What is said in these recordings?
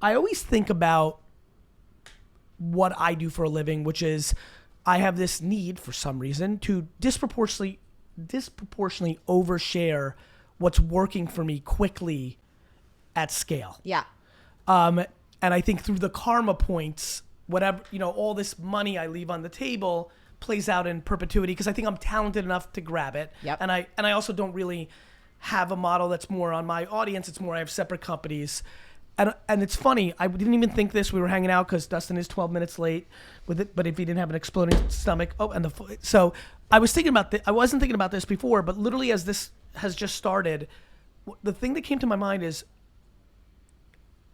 I always think about what I do for a living, which is I have this need for some reason to disproportionately overshare what's working for me quickly at scale. Yeah. And I think through the karma points, whatever, all this money I leave on the table plays out in perpetuity because I think I'm talented enough to grab it. Yep. And I also don't really have a model that's more on my audience. It's more I have separate companies. And it's funny, I didn't even think this. We were hanging out because Dustin is 12 minutes late with it. But if he didn't have an exploding stomach, so I was thinking about I wasn't thinking about this before, but literally as this has just started, the thing that came to my mind is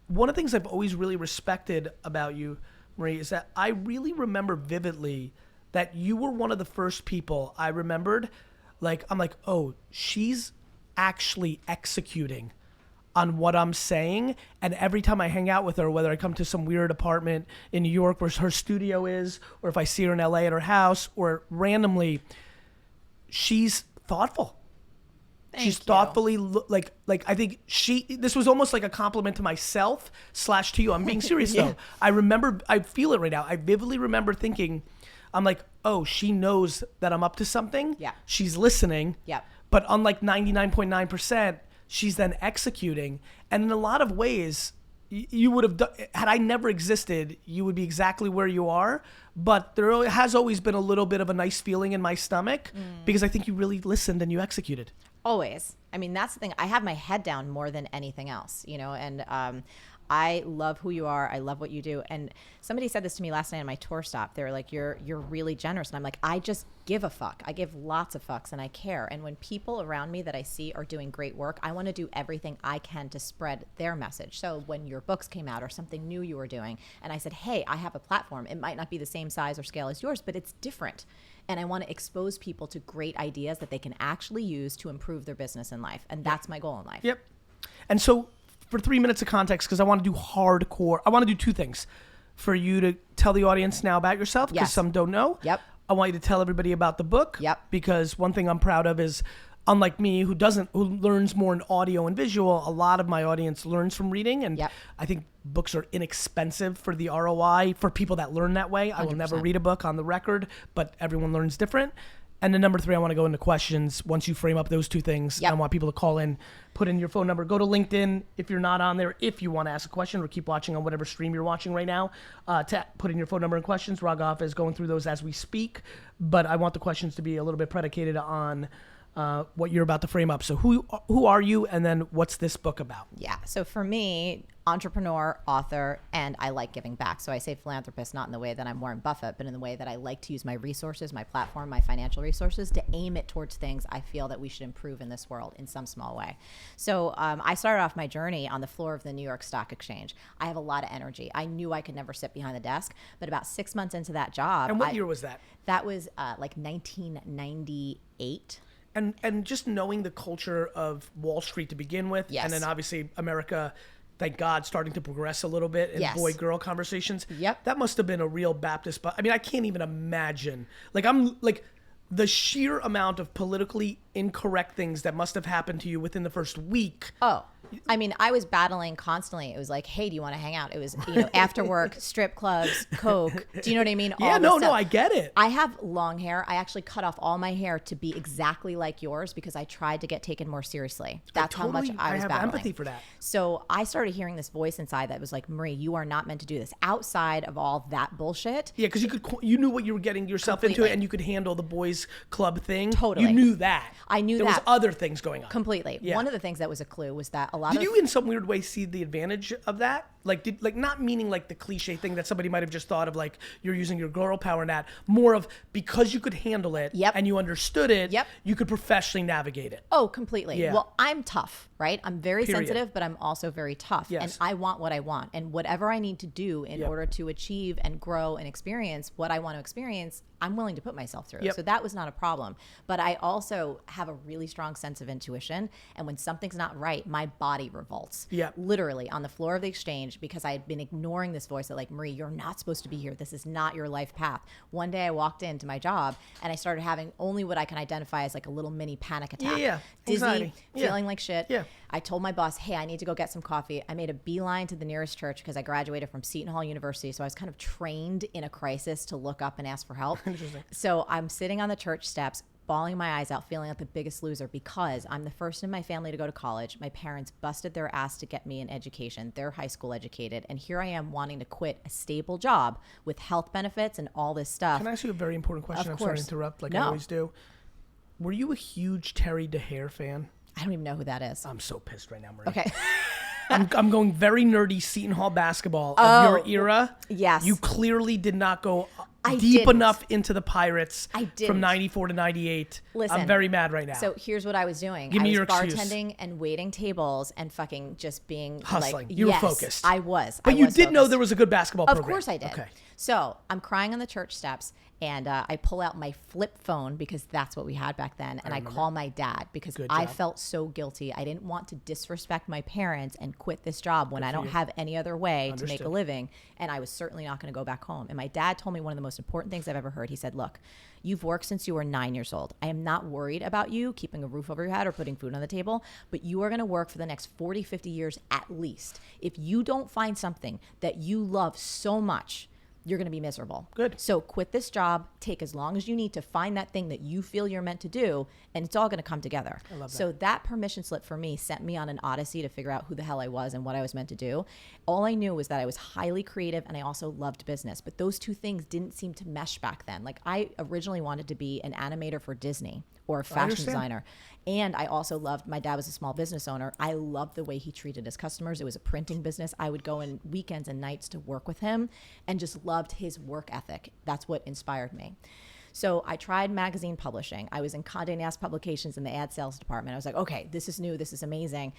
one of the things I've always really respected about you, Marie, is that I really remember vividly that you were one of the first people I remembered. I'm like, oh, she's actually executing on what I'm saying. And every time I hang out with her, whether I come to some weird apartment in New York where her studio is, or if I see her in LA at her house, or randomly, she's thoughtful. She's thoughtfully I think this was almost like a compliment to myself / to you. I'm being serious though. I feel it right now. I vividly remember thinking, I'm like, oh, she knows that I'm up to something. Yeah. She's listening. Yeah. But unlike 99.9%, she's then executing. And in a lot of ways, you would have done, had I never existed, you would be exactly where you are. But there has always been a little bit of a nice feeling in my stomach because I think you really listened and you executed. Always. I mean, that's the thing. I have my head down more than anything else, and I love who you are. I love what you do. And somebody said this to me last night on my tour stop. They were like, you're really generous. And I'm like, I just give a fuck. I give lots of fucks and I care. And when people around me that I see are doing great work, I want to do everything I can to spread their message. So when your books came out or something new you were doing, and I said, hey, I have a platform. It might not be the same size or scale as yours, but it's different. And I want to expose people to great ideas that they can actually use to improve their business in life. And that's my goal in life. Yep. And so for 3 minutes of context, because I want to do hardcore, I want to do two things. For you to tell the audience now about yourself, because some don't know. Yep. I want you to tell everybody about the book. Yep. Because one thing I'm proud of is, unlike me, who learns more in audio and visual, a lot of my audience learns from reading. And I think books are inexpensive for the ROI for people that learn that way. 100%. I will never read a book on the record, but everyone learns different. And then number 3, I want to go into questions. Once you frame up those two things, I want people to call in, put in your phone number, go to LinkedIn if you're not on there, if you want to ask a question, or keep watching on whatever stream you're watching right now, to put in your phone number and questions. Raghav is going through those as we speak, but I want the questions to be a little bit predicated on what you're about to frame up. So who are you, and then what's this book about? Yeah. So for me, entrepreneur, author, and I like giving back. So I say philanthropist, not in the way that I'm Warren Buffett, but in the way that I like to use my resources, my platform, my financial resources to aim it towards things I feel that we should improve in this world in some small way. So I started off my journey on the floor of the New York Stock Exchange. I have a lot of energy. I knew I could never sit behind the desk, but about 6 months into that job. And what year was that? That was like 1998. And just knowing the culture of Wall Street to begin with, and then obviously America, thank God, starting to progress a little bit in boy-girl conversations. Yep. That must have been a real Baptist. But I mean, I can't even imagine. The sheer amount of politically incorrect things that must have happened to you within the first week. Oh, I mean, I was battling constantly. It was like, hey, do you want to hang out? It was, after work, strip clubs, coke. Do you know what I mean? Yeah, no, I get it. I have long hair. I actually cut off all my hair to be exactly like yours because I tried to get taken more seriously. That's how much I was battling. I have empathy for that. So I started hearing this voice inside that was like, Marie, you are not meant to do this. Outside of all that bullshit. Yeah, because you knew what you were getting yourself into, and you could handle the boys club thing. Totally. You knew that. I knew there that. was other things going on. Completely. Yeah. One of the things that was a clue was that a lot of... Did you in some weird way see the advantage of that? Not meaning like the cliche thing that somebody might have just thought of, like you're using your girl power in that. More of because you could handle it and you understood it, you could professionally navigate it. Oh, completely. Yeah. Well, I'm tough, right? I'm very sensitive, but I'm also very tough. Yes. And I want what I want. And whatever I need to do in order to achieve and grow and experience what I want to experience, I'm willing to put myself through. So that was not a problem. But I also have a really strong sense of intuition. And when something's not right, my body revolts. Yeah. Literally on the floor of the exchange, changed because I had been ignoring this voice that like, Marie, you're not supposed to be here. This is not your life path. One day I walked into my job and I started having only what I can identify as like a little mini panic attack. Dizzy, anxiety. feeling like shit. Yeah. I told my boss, hey, I need to go get some coffee. I made a beeline to the nearest church because I graduated from Seton Hall University. So I was kind of trained in a crisis to look up and ask for help. Interesting. So I'm sitting on the church steps, bawling my eyes out, feeling like the biggest loser because I'm the first in my family to go to college. My parents busted their ass to get me an education. They're high school educated. And here I am wanting to quit a stable job with health benefits and all this stuff. Can I ask you a very important question? Of I'm sorry to course. interrupt like No. I always do. Were you a huge Terry DeHare fan? I don't even know who that is. I'm so pissed right now, Marie. Okay. I'm going very nerdy Seton Hall basketball of your era. Yes. You clearly did not go I deep didn't. enough into the Pirates I didn't. from 94 to 98. Listen, I'm very mad right now. So here's what I was doing. Give me I your was excuse. bartending and waiting tables and fucking just being Hustling. like, You were yes, focused. I was. But I you was did know focused. there was a good basketball Of program. course I did. Okay. So I'm crying on the church steps and I pull out my flip phone because that's what we had back then. And I call my dad because Good I job. felt so guilty. I didn't want to disrespect my parents and quit this job when I don't have any other way to make a Understood. living. And I was certainly not going to go back home. And my dad told me one of the most important things I've ever heard. He said, look, you've worked since you were 9 years old. I am not worried about you keeping a roof over your head or putting food on the table, but you are going to work for the next 40, 50 years at least. If you don't find something that you love so much, you're going to be miserable. Good. So quit this job, take as long as you need to find that thing that you feel you're meant to do, and it's all going to come together. I love that. So that permission slip for me sent me on an odyssey to figure out who the hell I was and what I was meant to do. All I knew was that I was highly creative and I also loved business, but those two things didn't seem to mesh back then. Like I originally wanted to be an animator for Disney or a fashion understand. designer. And I also loved, my dad was a small business owner. I loved the way he treated his customers. It was a printing business. I would go in weekends and nights to work with him and just loved his work ethic. That's what inspired me. So I tried magazine publishing. I was in Condé Nast Publications in the ad sales department. I was like, okay, this is new. This is amazing.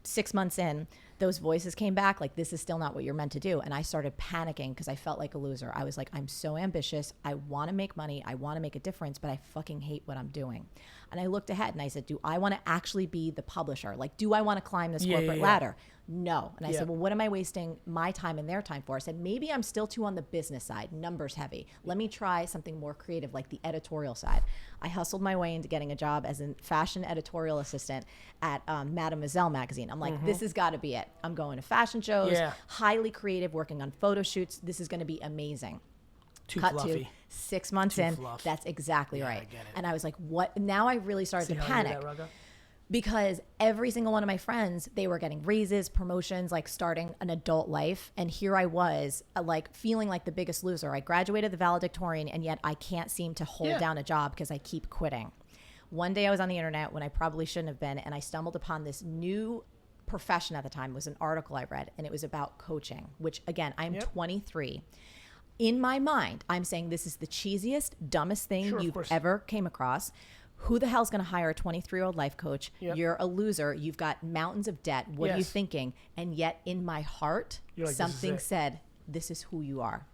6 months in, those voices came back like, this is still not what you're meant to do. And I started panicking because I felt like a loser. I was like, I'm so ambitious. I want to make money. I want to make a difference, but I fucking hate what I'm doing. And I looked ahead and I said, do I want to actually be the publisher? Like, do I want to climb this corporate ladder? No. And I said, well, what am I wasting my time and their time for? I said, maybe I'm still too on the business side, numbers heavy. Let me try something more creative, like the editorial side. I hustled my way into getting a job as a fashion editorial assistant at Mademoiselle magazine. I'm like, this has got to be it. I'm going to fashion shows, highly creative, working on photo shoots. This is going to be amazing. Too Cut fluffy. to 6 months in. fluff. That's exactly right. I get it. And I was like, what? Now I really started See to how I do panic. that, Rugga? Because every single one of my friends, they were getting raises, promotions, like starting an adult life. And here I was like feeling like the biggest loser. I graduated the valedictorian and yet I can't seem to hold down a job because I keep quitting. One day I was on the internet when I probably shouldn't have been. And I stumbled upon this new profession at the time. It was an article I read and it was about coaching, which again, I'm 23. In my mind, I'm saying this is the cheesiest, dumbest thing you've ever came across. Who the hell's going to hire a 23-year-old life coach? You're a loser. You've got mountains of debt. What are you thinking? And yet in my heart, like, something said, this is who you are.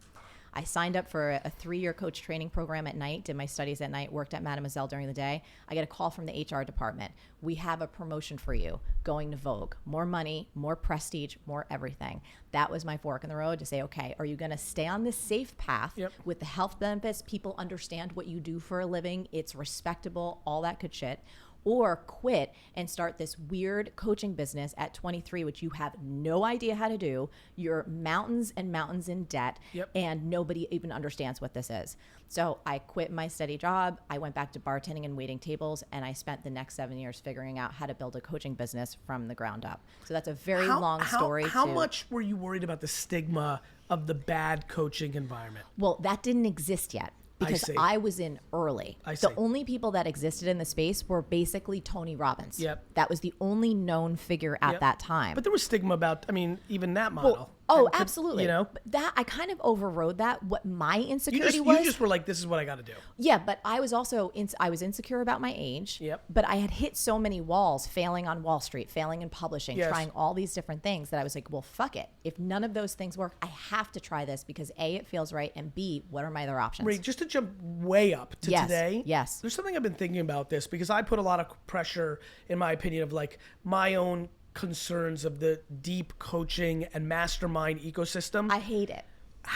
I signed up for a 3-year coach training program at night, did my studies at night, worked at Mademoiselle during the day. I get a call from the HR department. We have a promotion for you, going to Vogue. More money, more prestige, more everything. That was my fork in the road to say, okay, are you going to stay on this safe path with the health benefits? People understand what you do for a living. It's respectable, all that good shit. Or quit and start this weird coaching business at 23, which you have no idea how to do. You're mountains and mountains in debt, and nobody even understands what this is. So I quit my steady job. I went back to bartending and waiting tables, and I spent the next 7 years figuring out how to build a coaching business from the ground up. So that's a very long story. How much were you worried about the stigma of the bad coaching environment? Well, that didn't exist yet. Because I was in early. The only people that existed in the space were basically Tony Robbins. That was the only known figure at that time. But there was stigma about, I mean, even that model. Absolutely. You know, but that I kind of overrode that. What my insecurity was. You just were like, this is what I got to do. Yeah, but I was also I was insecure about my age. But I had hit so many walls, failing on Wall Street, failing in publishing, trying all these different things that I was like, well, fuck it. If none of those things work, I have to try this because A, it feels right, and B, what are my other options? Marie, just to jump way up to today. There's something I've been thinking about this because I put a lot of pressure, in my opinion, of like my own concerns of the deep coaching and mastermind ecosystem. I hate it.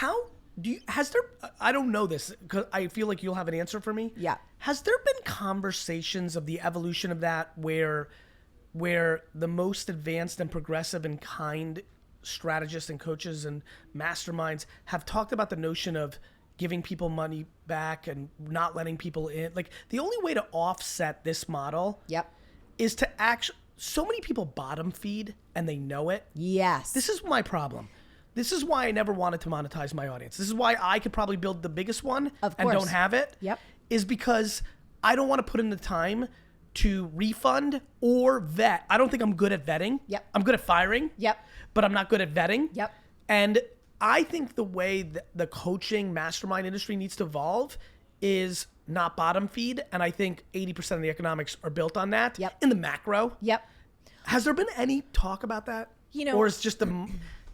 I don't know this because I feel like you'll have an answer for me. Yeah. Has there been conversations of the evolution of that where the most advanced and progressive and kind strategists and coaches and masterminds have talked about the notion of giving people money back and not letting people in? Like, the only way to offset this model is to actually, so many people bottom feed and they know it. Yes. This is my problem. This is why I never wanted to monetize my audience. This is why I could probably build the biggest one and don't have it. Yep. Is because I don't want to put in the time to refund or vet. I don't think I'm good at vetting. Yep. I'm good at firing. Yep. But I'm not good at vetting. Yep. And I think the way that the coaching mastermind industry needs to evolve is not bottom feed. And I think 80% of the economics are built on that. Yep. In the macro. Yep. Has there been any talk about that? Or is just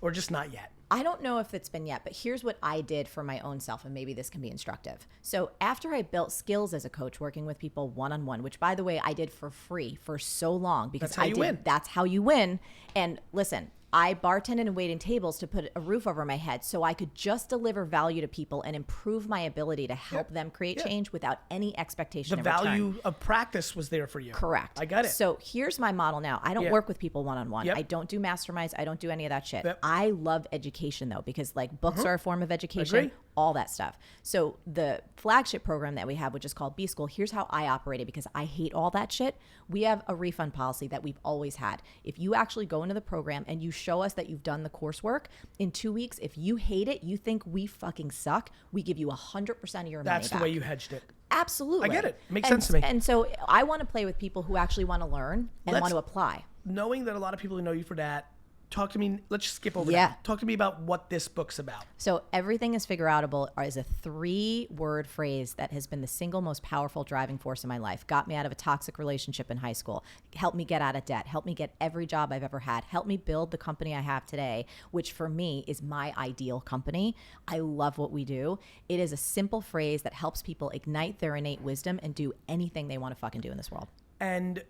or just not yet? I don't know if it's been yet, but here's what I did for my own self, and maybe this can be instructive. So after I built skills as a coach, working with people one-on-one, which, by the way, I did for free for so long because that's how you win. And listen, I bartended and waited tables to put a roof over my head so I could just deliver value to people and improve my ability to help them create change without any expectation The in return. value of practice was there for you. Correct. I got it. So here's my model now. I don't work with people one-on-one. I don't do masterminds. I don't do any of that shit. I love education, though, because like books are a form of education, all that stuff. So the flagship program that we have, which is called B School, here's how I operate it because I hate all that shit. We have a refund policy that we've always had. If you actually go into the program and you show us that you've done the coursework, in 2 weeks, if you hate it, you think we fucking suck, we give you 100% of your money back. That's the way you hedged it. Absolutely. I get it. Makes sense to me. And so I want to play with people who actually want to learn and want to apply. Knowing that a lot of people who know you for that, talk to me. Let's just skip over Yeah. that. Talk to me about what this book's about. So Everything is Figureoutable is a 3-word phrase that has been the single most powerful driving force in my life. Got me out of a toxic relationship in high school. Helped me get out of debt. Helped me get every job I've ever had. Helped me build the company I have today, which for me is my ideal company. I love what we do. It is a simple phrase that helps people ignite their innate wisdom and do anything they want to fucking do in this world. And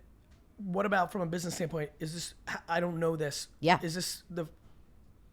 what about from a business standpoint? Is this, I don't know this. Yeah. Is this the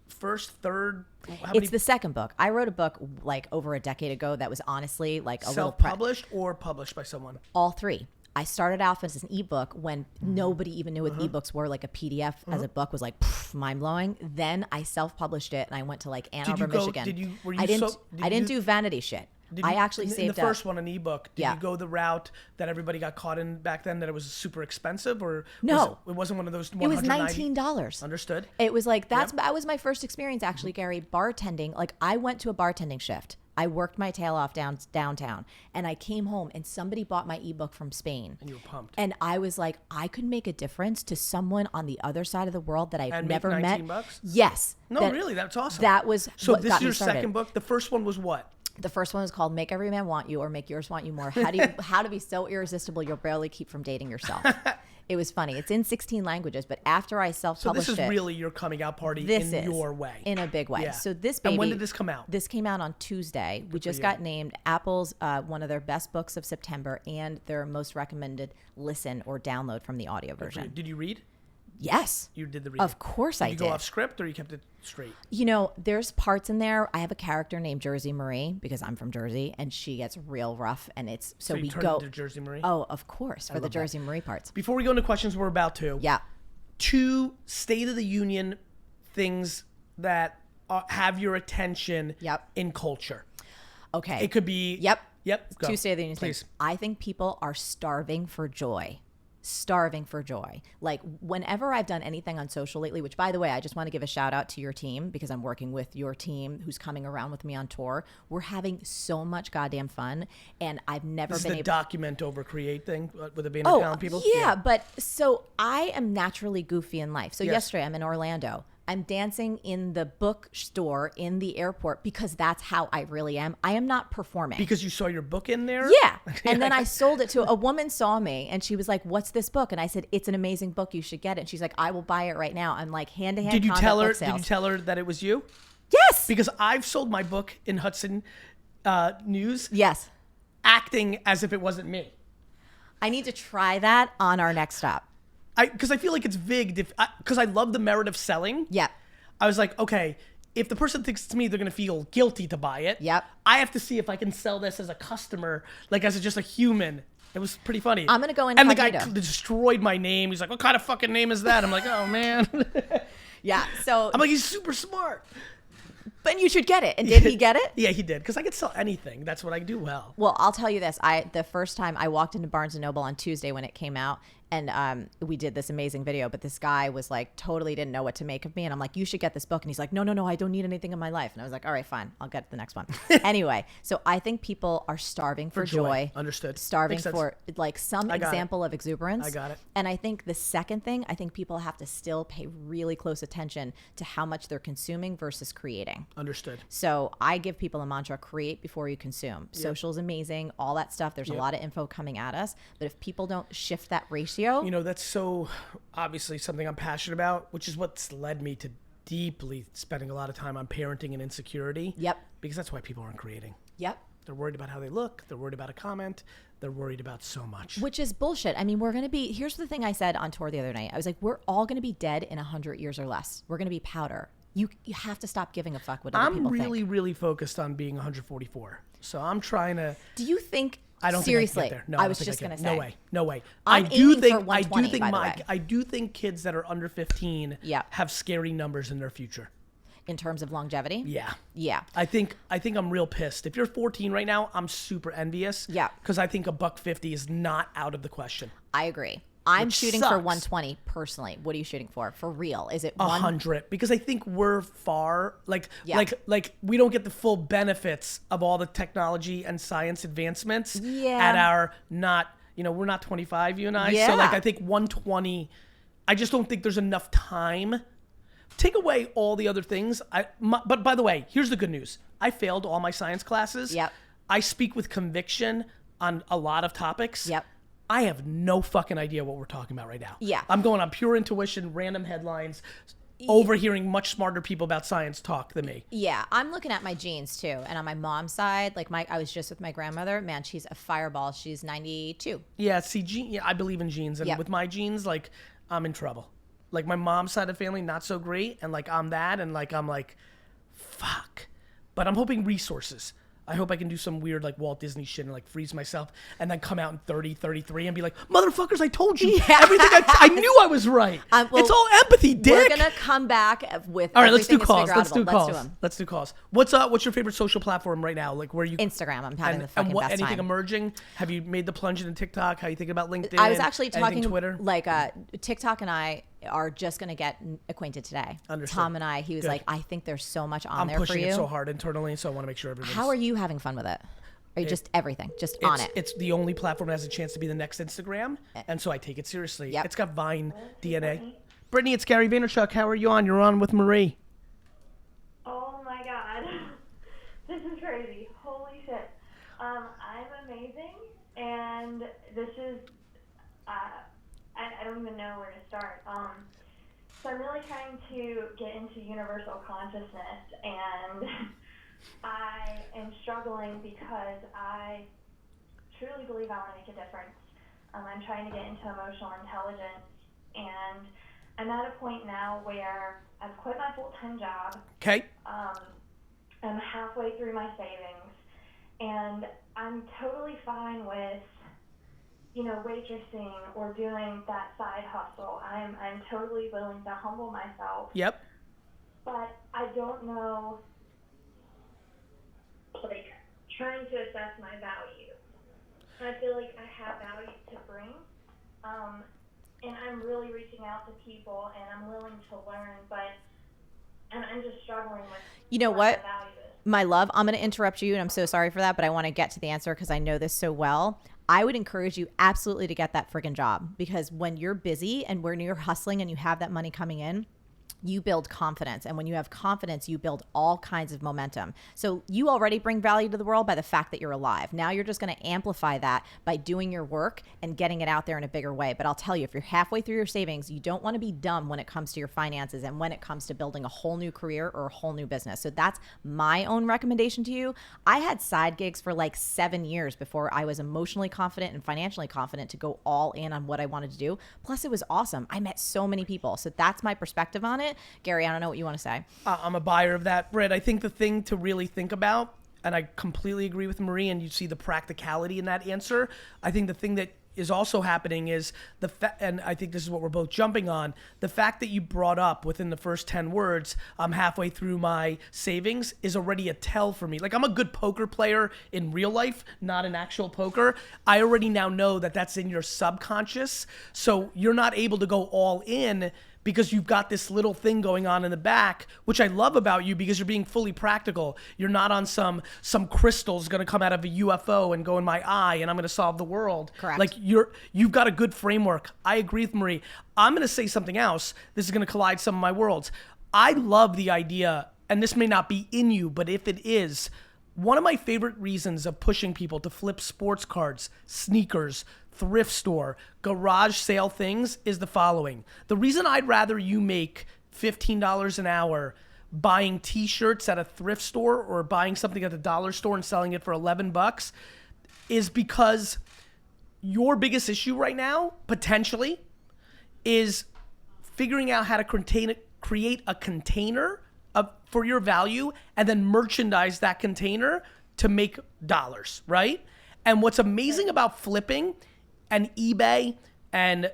first, third? It's the second book. I wrote a book like over a decade ago that was honestly like a little self-published or published by someone? All three. I started off as an ebook when nobody even knew what ebooks were. Like a PDF as a book was like mind blowing. Then I self-published it and I went to like Ann Arbor, Michigan. I didn't do vanity shit. I actually saved up. In the first one, an ebook, did you go the route that everybody got caught in back then, that it was super expensive, or no? It wasn't one of those. It was $19. Understood. It was like that was my first experience actually, Gary, bartending. Like I went to a bartending shift. I worked my tail off downtown, and I came home, and somebody bought my ebook from Spain. And you were pumped. And I was like, I could make a difference to someone on the other side of the world that I've never met. $19? Yes. No, really, that's awesome. That was so. What This got is your me started. second book. The first one was what? The first one is called "Make Every Man Want You" or "Make Yours Want You More." How to be so irresistible you'll barely keep from dating yourself. It was funny. It's in 16 languages, but after I self-published it. So this is really your coming out party your way. In a big way. Yeah. So this baby. And when did this come out? This came out on Tuesday. We just got named Apple's one of their best books of September and their most recommended listen or download from the audio version. Did you read? Yes. You did the reading? Of course I did. Did you go off script or you kept it straight? You know, there's parts in there. I have a character named Jersey Marie because I'm from Jersey and she gets real rough and it's so we go into Jersey Marie? Oh, of course, for the Jersey Marie parts. Before we go into questions, we're about to. Yeah. 2 State of the Union things that have your attention in culture. Okay. It could be. Yep. Go. 2 State of the Union Please. things. I think people are starving for joy. Starving for joy. Like whenever I've done anything on social lately, which by the way, I just want to give a shout out to your team because I'm working with your team who's coming around with me on tour. We're having so much goddamn fun and I've never been able to document over create thing with the being talent people. Yeah, but so I am naturally goofy in life. So yesterday I'm in Orlando. I'm dancing in the bookstore in the airport because that's how I really am. I am not performing. Because you saw your book in there? Yeah. And then I sold it to a woman saw me and she was like, "What's this book?" And I said, "It's an amazing book. You should get it." And she's like, "I will buy it right now." I'm like, hand to hand. Did you tell her that it was you? Yes. Because I've sold my book in Hudson News. Yes. Acting as if it wasn't me. I need to try that on our next stop. because I feel like it's vague. Because I love the merit of selling. Yep. I was like, okay, if the person thinks it's me, they're gonna feel guilty to buy it. Yep. I have to see if I can sell this as a customer, like as just a human. It was pretty funny. I'm gonna go in. And the guy destroyed my name. He's like, "What kind of fucking name is that?" I'm like, "Oh man." Yeah. So I'm like, "He's super smart." But you should get it. And did he get it? Yeah, he did. Because I could sell anything. That's what I do well. Well, I'll tell you this. The first time I walked into Barnes & Noble on Tuesday when it came out, and we did this amazing video, but this guy was like totally didn't know what to make of me. And I'm like, you should get this book. And he's like, no, I don't need anything in my life. And I was like, all right, fine. I'll get the next one. Anyway, so I think people are starving for joy. Understood. Starving for like some example of exuberance. I got it. And I think the second thing, I think people have to still pay really close attention to how much they're consuming versus creating. Understood. So I give people a mantra: create before you consume. Yep. Social's amazing, all that stuff. There's a lot of info coming at us. But if people don't shift that ratio. You know, that's so obviously something I'm passionate about, which is what's led me to deeply spending a lot of time on parenting and insecurity. Yep. Because that's why people aren't creating. Yep. They're worried about how they look. They're worried about a comment. They're worried about so much. Which is bullshit. I mean, here's the thing I said on tour the other night. I was like, we're all going to be dead in 100 years or less. We're going to be powder. You have to stop giving a fuck what other people think. I'm really focused on being 144. So I'm trying to. Do you think? I don't seriously. Think I can get there. No, I was just gonna say. No way. I do think kids that are under 15 have scary numbers in their future. In terms of longevity? Yeah. Yeah. I think I'm real pissed. If you're 14 right now, I'm super envious. Yeah. Because I think $150 is not out of the question. I agree. I'm shooting for 120 personally. What are you shooting for? For real? Is it 100? Because I think we're far like we don't get the full benefits of all the technology and science advancements at our we're not 25, you and I. Yeah. So like I think 120. I just don't think there's enough time. Take away all the other things. But by the way, here's the good news. I failed all my science classes. Yep. I speak with conviction on a lot of topics. Yep. I have no fucking idea what we're talking about right now. Yeah. I'm going on pure intuition, random headlines, overhearing much smarter people about science talk than me. Yeah. I'm looking at my genes too. And on my mom's side, I was just with my grandmother. Man, she's a fireball. She's 92. Yeah. See, I believe in genes. And with my genes, like, I'm in trouble. Like, my mom's side of the family, not so great. And, like, I'm that. And, like, I'm like, fuck. But I'm hoping resources. I hope I can do some weird like Walt Disney shit and like freeze myself and then come out in 30, 33 and be like, motherfuckers, I told you everything. I knew I was right. It's all empathy, dick. We're going to come back with all right, let's do calls. Let's do calls. What's your favorite social platform right now? Like where you Instagram. I'm having the fucking best anything time. Emerging? Have you made the plunge into TikTok? How you thinking about LinkedIn? I was actually talking Twitter? Like TikTok and I are just going to get acquainted today. Understood. Tom and I, he was like, I think there's so much on there for you. I'm pushing it so hard internally, so I want to make sure everybody's... How are you having fun with it? Or just everything, just on it? It's the only platform that has a chance to be the next Instagram, and so I take it seriously. Yep. It's got Vine DNA. Brittany, it's Gary Vaynerchuk. How are you on? You're on with Marie. Oh my God. This is crazy. Holy shit. I'm amazing, and this is... I don't even know where to start. So I'm really trying to get into universal consciousness, and I am struggling because I truly believe I want to make a difference. I'm trying to get into emotional intelligence, and I'm at a point now where I've quit my full-time job. Okay. I'm halfway through my savings, and I'm totally fine with waitressing or doing that side hustle. I'm totally willing to humble myself. Yep. But I don't know, like, trying to assess my value. I feel like I have value to bring, and I'm really reaching out to people, and I'm willing to learn, but I'm just struggling with what my value is. My love, I'm going to interrupt you, and I'm so sorry for that, but I want to get to the answer because I know this so well. I would encourage you absolutely to get that friggin' job, because when you're busy and when you're hustling and you have that money coming in, you build confidence. And when you have confidence, you build all kinds of momentum. So you already bring value to the world by the fact that you're alive. Now you're just going to amplify that by doing your work and getting it out there in a bigger way. But I'll tell you, if you're halfway through your savings, you don't want to be dumb when it comes to your finances and when it comes to building a whole new career or a whole new business. So that's my own recommendation to you. I had side gigs for like 7 years before I was emotionally confident and financially confident to go all in on what I wanted to do. Plus, it was awesome. I met so many people. So that's my perspective on it. Gary, I don't know what you want to say. I'm a buyer of that, Britt. I think the thing to really think about, and I completely agree with Marie, and you see the practicality in that answer. I think the thing that is also happening is and I think this is what we're both jumping on, the fact that you brought up within the first 10 words, I'm halfway through my savings, is already a tell for me. Like, I'm a good poker player in real life, not in actual poker. I already now know that that's in your subconscious. So you're not able to go all in because you've got this little thing going on in the back, which I love about you because you're being fully practical. You're not on some crystal's gonna come out of a UFO and go in my eye and I'm gonna solve the world. Correct. Like, you've got a good framework. I agree with Marie. I'm gonna say something else. This is gonna collide some of my worlds. I love the idea, and this may not be in you, but if it is, one of my favorite reasons of pushing people to flip sports cards, sneakers, thrift store, garage sale things is the following. The reason I'd rather you make $15 an hour buying t-shirts at a thrift store or buying something at the dollar store and selling it for $11 is because your biggest issue right now, potentially, is figuring out how to create a container for your value and then merchandise that container to make dollars, right? And what's amazing about flipping and eBay and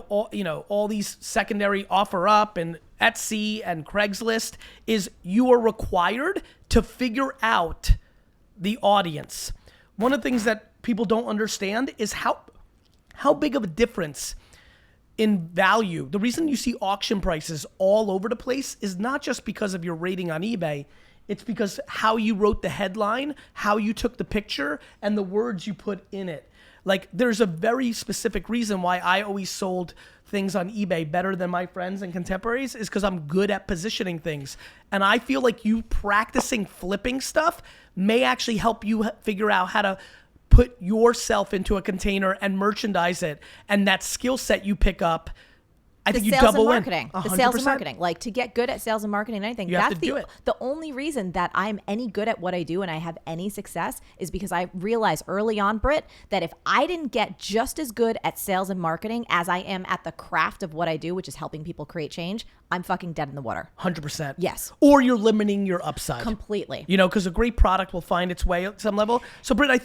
all these secondary OfferUp and Etsy and Craigslist is you are required to figure out the audience. One of the things that people don't understand is how big of a difference in value. The reason you see auction prices all over the place is not just because of your rating on eBay. It's because how you wrote the headline, how you took the picture, and the words you put in it. Like, there's a very specific reason why I always sold things on eBay better than my friends and contemporaries is because I'm good at positioning things. And I feel like you practicing flipping stuff may actually help you figure out how to put yourself into a container and merchandise it. And that skill set you pick up, I think you double in. The sales and marketing. Like, to get good at sales and marketing and anything, that's the only reason that I'm any good at what I do and I have any success is because I realized early on, Britt, that if I didn't get just as good at sales and marketing as I am at the craft of what I do, which is helping people create change, I'm fucking dead in the water. 100%. Yes. Or you're limiting your upside. Completely. Because a great product will find its way at some level. So, Britt, I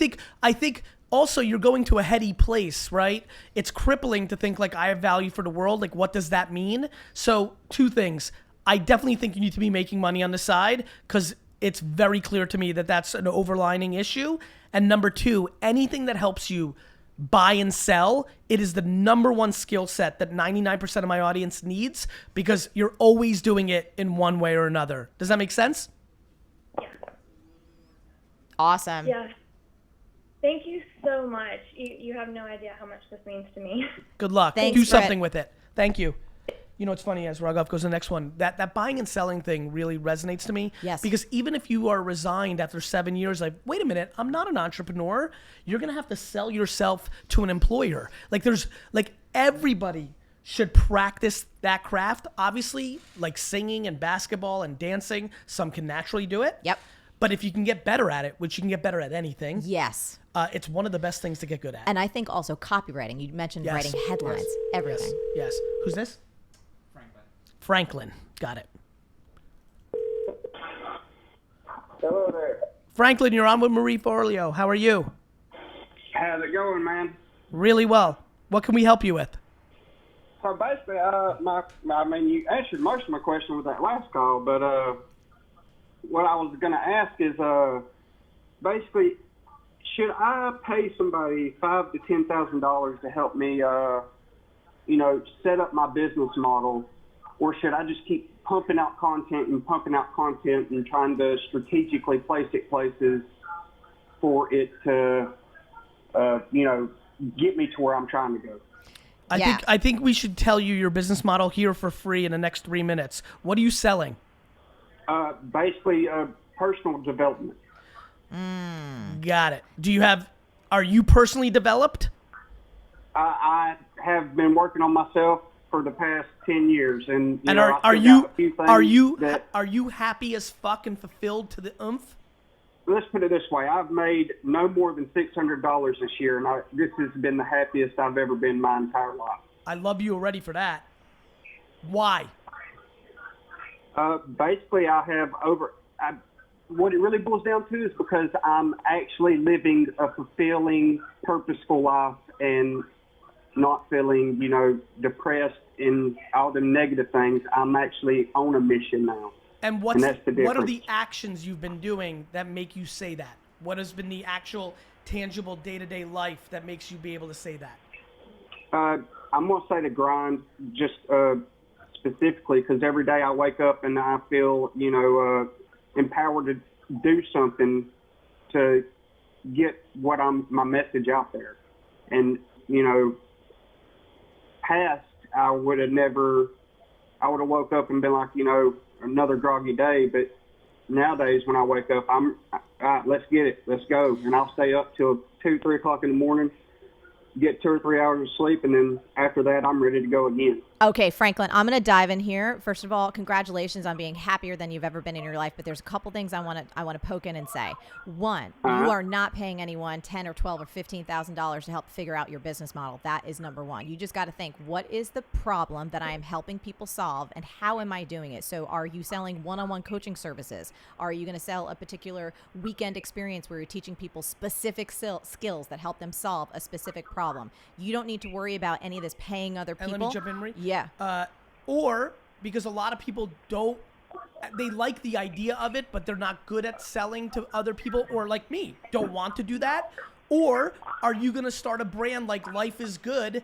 think also you're going to a heady place, right? It's crippling to think like I have value for the world. Like, what does that mean? So, two things. I definitely think you need to be making money on the side because it's very clear to me that that's an overlining issue. And number two, anything that helps you buy and sell, it is the number one skill set that 99% of my audience needs because you're always doing it in one way or another. Does that make sense? Yeah. Awesome. Yeah. Thank you so much. You have no idea how much this means to me. Good luck. Thanks, do something with it. Thank you. You know what's funny, as Rogoff goes to the next one, that buying and selling thing really resonates to me. Yes. Because even if you are resigned after 7 years, like, wait a minute, I'm not an entrepreneur. You're going to have to sell yourself to an employer. Everybody should practice that craft. Obviously, like singing and basketball and dancing, some can naturally do it. Yep. But if you can get better at it, which you can get better at anything. Yes. It's one of the best things to get good at. And I think also copywriting. You mentioned writing headlines, everything. Yes. Who's this? Franklin. Got it. Hello there. Franklin, you're on with Marie Forleo. How are you? How's it going, man? Really well. What can we help you with? So basically, you answered most of my question with that last call, but what I was going to ask is, basically, should I pay somebody $5,000 to $10,000 to help me, set up my business model, or should I just keep pumping out content and trying to strategically place it places for it to, get me to where I'm trying to go? I think we should tell you your business model here for free in the next 3 minutes. What are you selling? Basically, personal development. Got it. Are you personally developed? I have been working on myself for the past 10 years, and And I still got a few things are you happy as fuck and fulfilled to the oomph? Let's put it this way: I've made no more than $600 this year, and this has been the happiest I've ever been my entire life. I love you already for that. Why? Basically, what it really boils down to is because I'm actually living a fulfilling, purposeful life and not feeling, depressed and all the negative things. I'm actually on a mission now. And that's the difference. what are the actions you've been doing that make you say that? What has been the actual tangible day-to-day life that makes you be able to say that? I'm going to say the grind just specifically because every day I wake up and I feel, empowered to do something to get my message out there. And, past, I would have woke up and been like, another groggy day. But nowadays when I wake up, I'm, all right, let's get it. Let's go. And I'll stay up till 2, 3 o'clock in the morning, get 2 or 3 hours of sleep. And then after that, I'm ready to go again. Okay, Franklin, I'm going to dive in here. First of all, congratulations on being happier than you've ever been in your life. But there's a couple things I want to poke in and say. One, you are not paying anyone $10,000 or $12,000 or $15,000 to help figure out your business model. That is number one. You just got to think, what is the problem that I am helping people solve, and how am I doing it? So, are you selling one-on-one coaching services? Are you going to sell a particular weekend experience where you're teaching people specific skills that help them solve a specific problem? You don't need to worry about any of this paying other people. And let me jump in, Marie. Yeah. Or because a lot of people they like the idea of it, but they're not good at selling to other people, or like me, don't want to do that. Or are you going to start a brand like Life is Good?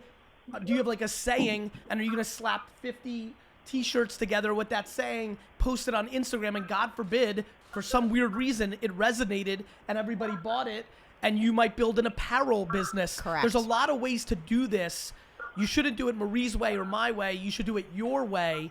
Do you have like a saying, and are you going to slap 50 t-shirts together with that saying, post it on Instagram, and God forbid, for some weird reason, it resonated and everybody bought it, and you might build an apparel business. Correct. There's a lot of ways to do this. You shouldn't do it Marie's way or my way. You should do it your way.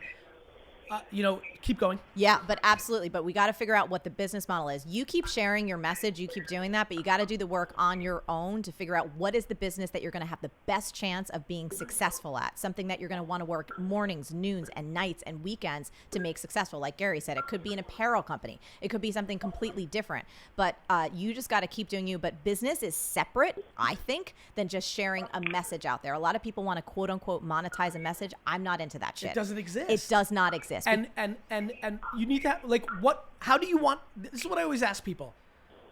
Keep going. Yeah, but absolutely. But we got to figure out what the business model is. You keep sharing your message. You keep doing that, but you got to do the work on your own to figure out what is the business that you're going to have the best chance of being successful at. Something that you're going to want to work mornings, noons, and nights and weekends to make successful. Like Gary said, it could be an apparel company. It could be something completely different. But you just got to keep doing you. But business is separate, I think, than just sharing a message out there. A lot of people want to quote unquote monetize a message. I'm not into that shit. It doesn't exist. It does not exist. And you need to how do you want, this is what I always ask people.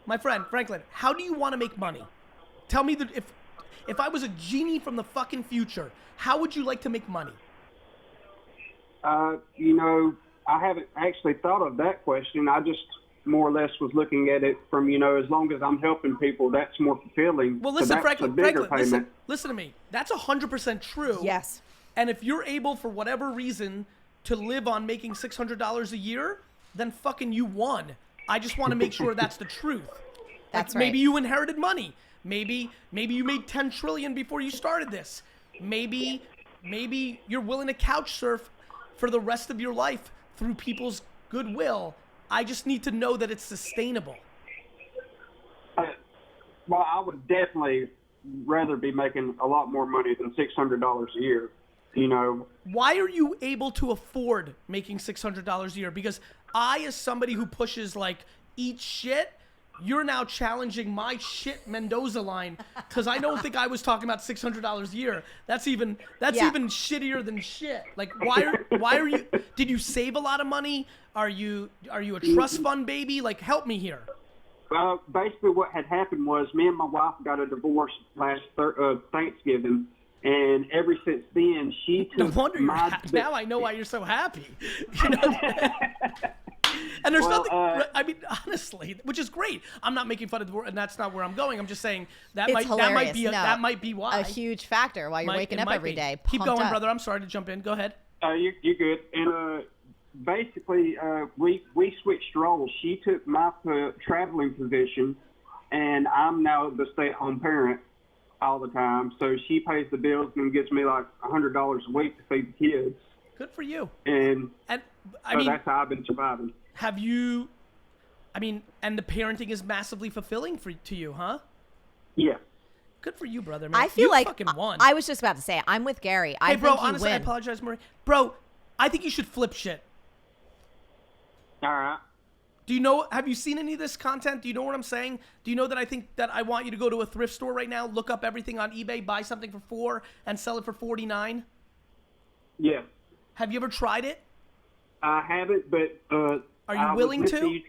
My friend, Franklin, how do you want to make money? Tell me that if I was a genie from the fucking future, how would you like to make money? I haven't actually thought of that question. I just more or less was looking at it from, as long as I'm helping people, that's more fulfilling. Well, listen, so Franklin, listen to me. That's 100% true. Yes. And if you're able, for whatever reason, to live on making $600 a year, then fucking you won. I just want to make sure that's the truth. That's right. Maybe you inherited money. Maybe you made 10 trillion before you started this. Maybe you're willing to couch surf for the rest of your life through people's goodwill. I just need to know that it's sustainable. Well, I would definitely rather be making a lot more money than $600 a year. Why are you able to afford making $600 a year? Because I, as somebody who pushes eat shit, you're now challenging my shit Mendoza line, because I don't think I was talking about $600 a year. That's even shittier than shit. Why are you? Did you save a lot of money? Are you a trust fund baby? Help me here. Basically, what had happened was me and my wife got a divorce last Thanksgiving. And ever since then, she took no wonder you're happy. Now I know why you're so happy. And there's nothing. I mean, honestly, which is great. I'm not making fun of the, and that's not where I'm going. I'm just saying that might be why a huge factor why you're waking up every day. Keep going, brother. I'm sorry to jump in. Go ahead. You're good. And basically, we switched roles. She took my traveling position, and I'm now the stay-at-home parent. all the time. So she pays the bills and gives me like $100 a week to feed the kids. Good for you. And I so mean, that's how I've been surviving. have you? I mean, and the parenting is massively fulfilling to you, huh? Yeah. Good for you, brother. Man. I feel you like fucking won. I was just about to say I'm with Gary. I Hey, bro, think you honestly, I win. apologize, Marie. Bro, I think you should flip shit. All right. Do you know, have you seen any of this content? Do you know what I'm saying? Do you know that I think that I want you to go to a thrift store right now, look up everything on eBay, buy something for $4 and sell it for $49? Yeah. Have you ever tried it? I haven't, but Are you willing to?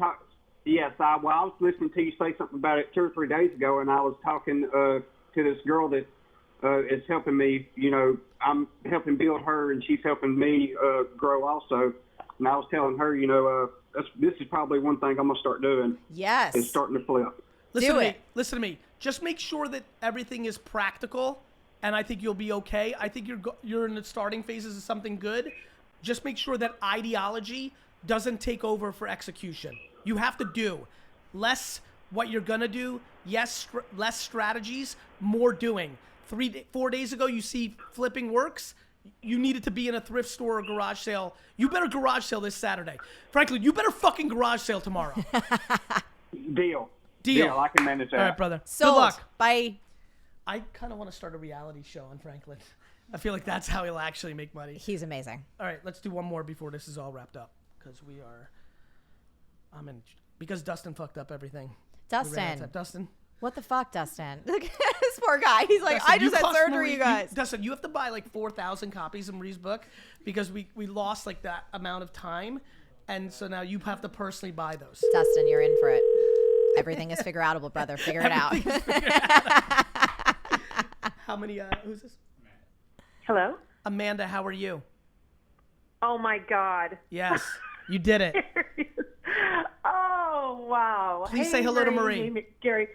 Yes, I was listening to you say something about it 2 or 3 days ago, and I was talking to this girl that is helping me. You know, I'm helping build her, and she's helping me grow also. And I was telling her, you know, this is probably one thing I'm gonna start doing. Yes. Is starting to flip. Listen Do to me. it. Listen to me. Just make sure that everything is practical, and I think you'll be okay. I think you're in the starting phases of something good. Just make sure that ideology doesn't take over for execution. You have to do less what you're gonna do. Yes, less strategies, more doing. 4 days ago, you see flipping works. You needed to be in a thrift store or garage sale. You better garage sale this Saturday. Frankly, you better fucking garage sale tomorrow. Deal. Deal. I can manage that. All right, brother. Sold. Good luck. Bye. I kind of want to start a reality show on Franklin. I feel like that's how he'll actually make money. He's amazing. All right, let's do one more before this is all wrapped up. Because Dustin fucked up everything. We ran out of time. Dustin. Dustin. What the fuck, Dustin? Look at this poor guy. He's like, Dustin, I just you had cost surgery, Marie, you guys. Dustin, you have to buy like 4,000 copies of Marie's book because we lost like that amount of time. And so now you have to personally buy those. Dustin, you're in for it. Everything is figureoutable, brother. Figure it out. How many, who's this? Hello? Amanda, how are you? Oh, my God. Yes, you did it. Oh, wow. Please say hello to Marie. Hey, Gary.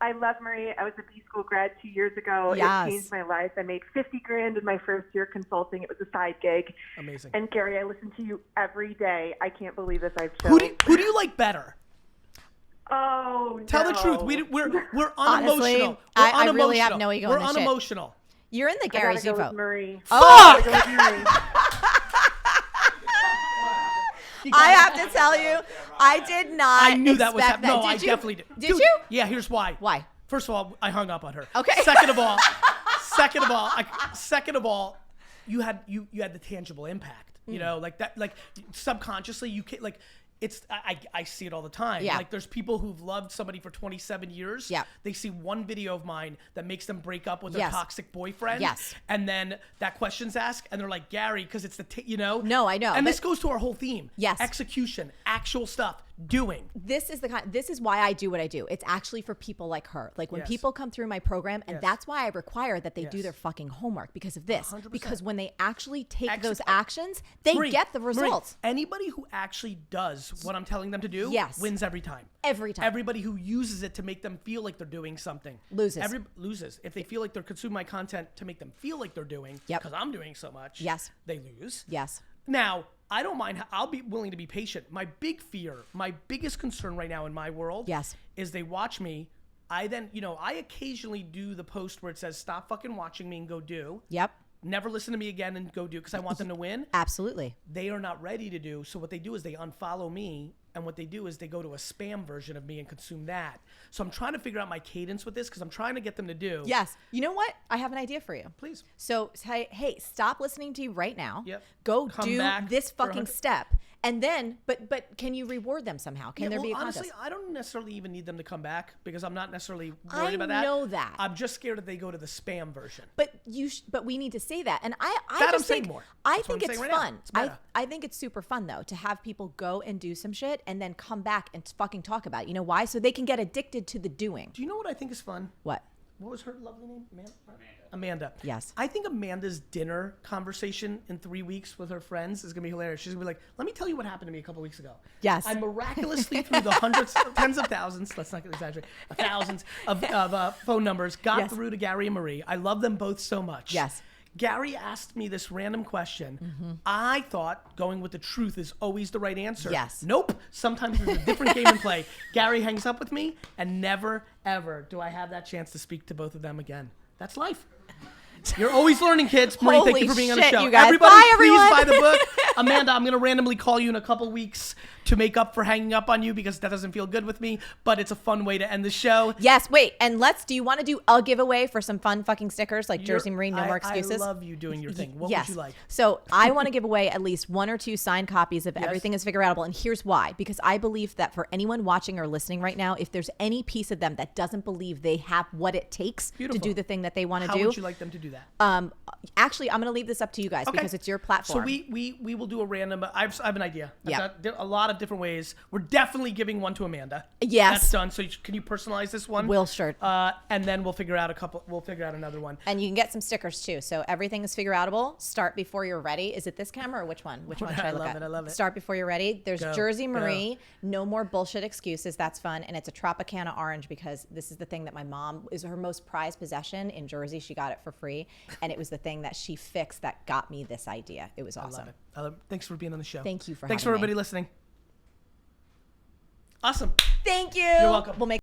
I love Marie. I was a B school grad 2 years ago. Yes. It changed my life. I made $50,000 in my first year consulting. It was a side gig. Amazing. And Gary, I listen to you every day. I can't believe this. I've Who chosen. do you like better? Oh, Tell the no. truth. We're unemotional. Honestly, We're I really have unemotional. no ego We're in this shit. unemotional. You're in the I Gary gotta go Z with vote. Marie. Fuck! I gotta go with Marie. I have to tell you, I did not I knew that was expect happening. No, Did I you? definitely did. Did Dude, you? Yeah, here's why. Why? First of all, I hung up on her. Okay. Second of all, you had the tangible impact. You know, like that, like subconsciously, you can like. It's I see it all the time. Yeah. Like there's people who've loved somebody for 27 years. Yeah. They see one video of mine that makes them break up with their Yes. toxic boyfriend. Yes. And then that question's asked, and they're like, Gary, because it's you know. No, I know, And but- this goes to our whole theme. Yes. Execution, actual stuff, doing. This is why I do what I do. It's actually for people like her. Like when Yes. people come through my program, and Yes. that's why I require that they do Yes. their fucking homework because of this. 100%. Because when they actually take those Exec- actions, they Marie, get the Marie, results. anybody who actually does what I'm telling them to do Yes. wins every time. Every time. Everybody who uses it to make them feel like they're doing something Loses. Loses. If they feel like they're consuming my content to make them feel like they're doing, Yep. because I'm doing so much, Yes. they lose. Yes. Now, I don't mind. I'll be willing to be patient. My big fear, my biggest concern right now in my world Yes. is they watch me. I then, I occasionally do the post where it says, stop fucking watching me and go do. Yep. Never listen to me again and go do because I want them to win. Absolutely. They are not ready to do. So what they do is they unfollow me, and what they do is they go to a spam version of me and consume that. So I'm trying to figure out my cadence with this because I'm trying to get them to do. Yes. You know what? I have an idea for you. Please. So say, hey, stop listening to you right now. Yep. Go Come do back this for fucking 100 step. And then, but can you reward them somehow? Can Yeah, there be a well, contest? honestly, I don't necessarily even need them to come back because I'm not necessarily worried I about that. know that. I'm just scared that they go to the spam version. But but we need to say that, and I That I'm just saying think more. I That's what think I'm it's saying right now. fun. It's meta. I think it's super fun though to have people go and do some shit and then come back and fucking talk about it. You know why? So they can get addicted to the doing. Do you know what I think is fun? What? What was her lovely name? Amanda. Yes. I think Amanda's dinner conversation in 3 weeks with her friends is going to be hilarious. She's going to be like, let me tell you what happened to me a couple weeks ago. Yes. I miraculously, through the hundreds, tens of thousands, let's not exaggerate, thousands of phone numbers, got Yes. through to Gary and Marie. I love them both so much. Yes. Gary asked me this random question. Mm-hmm. I thought going with the truth is always the right answer. Yes. Nope. Sometimes there's a different game in play. Gary hangs up with me, and never, ever do I have that chance to speak to both of them again. That's life. You're always learning, kids. Marie, thank you for being on the shit, show. you guys. Everybody, Bye, please everyone. buy the book. Amanda, I'm going to randomly call you in a couple weeks to make up for hanging up on you because that doesn't feel good with me, but it's a fun way to end the show. Yes, wait, and do you want to do a giveaway for some fun fucking stickers like Jersey Marie, no more excuses? I love you doing your thing. What Yes. would you like? So I want to give away at least 1 or 2 signed copies of Everything is Figureoutable, and here's why. Because I believe that for anyone watching or listening right now, if there's any piece of them that doesn't believe they have what it takes to do the thing that they want to do. How would you like them to do that? Actually, I'm going to leave this up to you guys because it's your platform. So we will do a random. I have an idea. I've Yeah. got a lot of different ways. We're definitely giving one to Amanda. Yes. That's done. So can you personalize this one? Will, sure. And then we'll figure out We'll figure out another one. And you can get some stickers too. So Everything is Figureoutable. Start before you're ready. Is it this camera or which one? Which one should I look at? I love it. Start before you're ready. There's Go, Jersey go. Marie. No more bullshit excuses. That's fun. And it's a Tropicana orange because this is the thing that my mom is her most prized possession in Jersey. She got it for free. And it was the thing that she fixed that got me this idea. It was awesome. I love it. Thanks for being on the show. Thank you for Thanks having for everybody me. listening. Awesome. Thank you. You're welcome. We'll make